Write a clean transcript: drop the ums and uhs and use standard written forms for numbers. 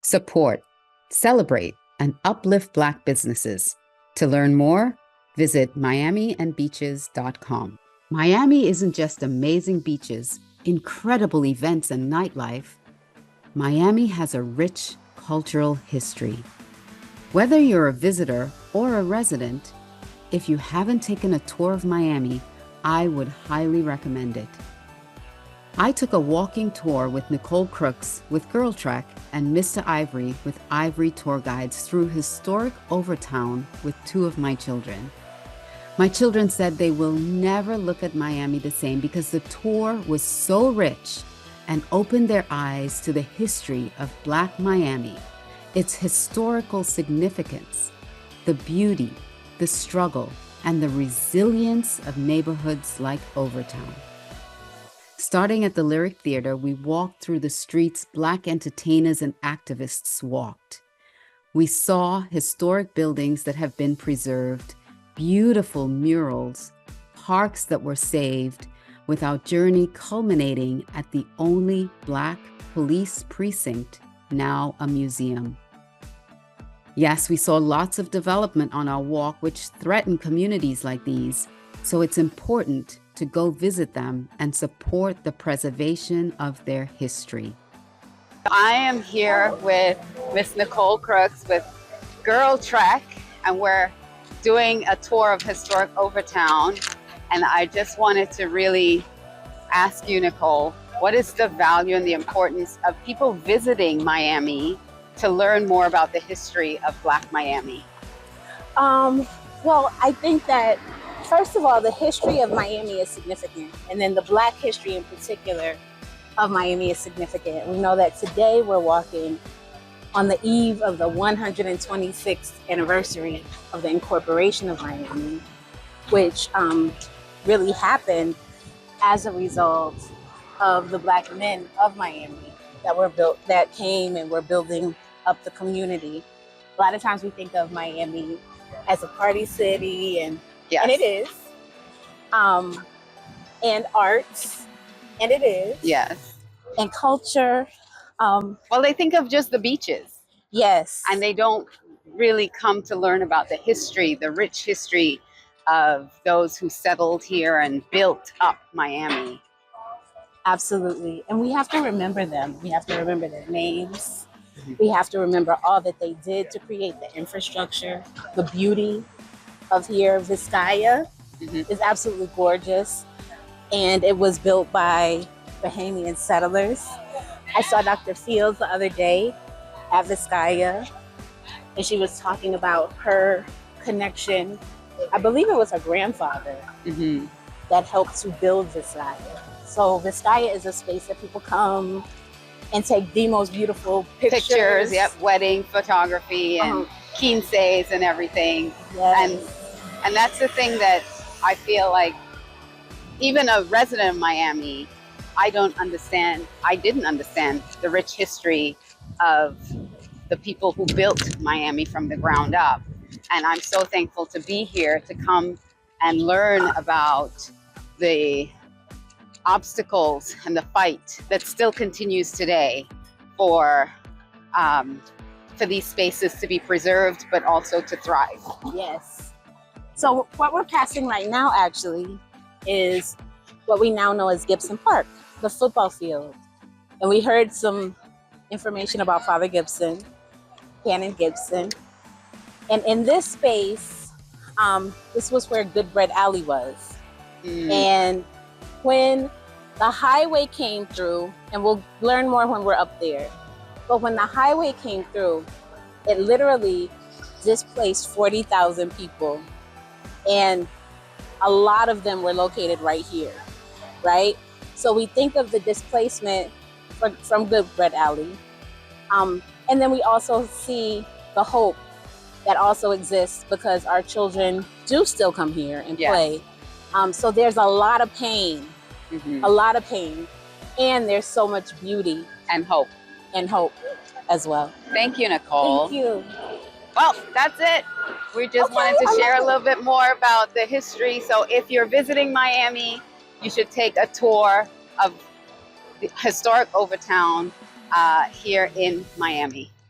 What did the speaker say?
Support, celebrate, and uplift Black businesses. To learn more, visit miamiandbeaches.com. Miami isn't just amazing beaches, incredible events, and nightlife. Miami has a rich cultural history. Whether you're a visitor or a resident, if you haven't taken a tour of Miami, I would highly recommend it. I took a walking tour with Nicole Crooks with GirlTrek and Mr. Ivory with Ivory Tour Guides through Historic Overtown with two of my children. My children said they will never look at Miami the same because the tour was so rich and opened their eyes to the history of Black Miami, its historical significance, the beauty, the struggle, and the resilience of neighborhoods like Overtown. Starting at the Lyric Theater, we walked through the streets Black entertainers and activists walked. We saw historic buildings that have been preserved, beautiful murals, parks that were saved, with our journey culminating at the only Black Police Precinct, now a museum. Yes, we saw lots of development on our walk which threaten communities like these, so it's important to go visit them and support the preservation of their history. I am here with Miss Nicole Crooks with GirlTrek, and we're doing a tour of Historic Overtown. And I just wanted to really ask you, Nicole, what is the value and the importance of people visiting Miami to learn more about the history of Black Miami? Well, I think that first of all, the history of Miami is significant, and then the Black history in particular of Miami is significant. We know that today we're walking on the eve of the 126th anniversary of the incorporation of Miami, which really happened as a result of the Black men of Miami that came and were building up the community. A lot of times we think of Miami as a party city, and Yes. it is, and arts, and it is, Yes. and culture. Well, they think of just the beaches, Yes, and they don't really come to learn about the history, the rich history of those who settled here and built up Miami. absolutely. And we have to remember them. We have to remember their names. We have to remember all that they did to create the infrastructure, the beauty of here. Vizcaya is absolutely gorgeous, and it was built by Bahamian settlers. I saw Dr. Fields the other day at Vizcaya, and she was talking about her connection. I believe it was her grandfather that helped to build Vizcaya. So Vizcaya is a space that people come and take the most beautiful pictures. Yep, wedding photography and quinces and everything. Yes. And that's the thing that I feel like, even a resident of Miami, I didn't understand the rich history of the people who built Miami from the ground up. And I'm so thankful to be here to come and learn about the obstacles and the fight that still continues today for these spaces to be preserved, but also to thrive. Yes. So what we're passing right now actually is what we now know as Gibson Park, the football field. And we heard some information about Father Gibson, Canon Gibson. And in this space, this was where Good Bread Alley was. And when the highway came through, and we'll learn more when we're up there, but when the highway came through, it literally displaced 40,000 people. And a lot of them were located right here, right? So we think of the displacement from Good Bread Alley. And then we also see the hope that also exists because our children do still come here and play. So there's a lot of pain, a lot of pain, and there's so much beauty and hope as well. Thank you, Nicole. Thank you. Well, that's it. We just wanted to share a little bit more about the history. So if you're visiting Miami, you should take a tour of the Historic Overtown here in Miami.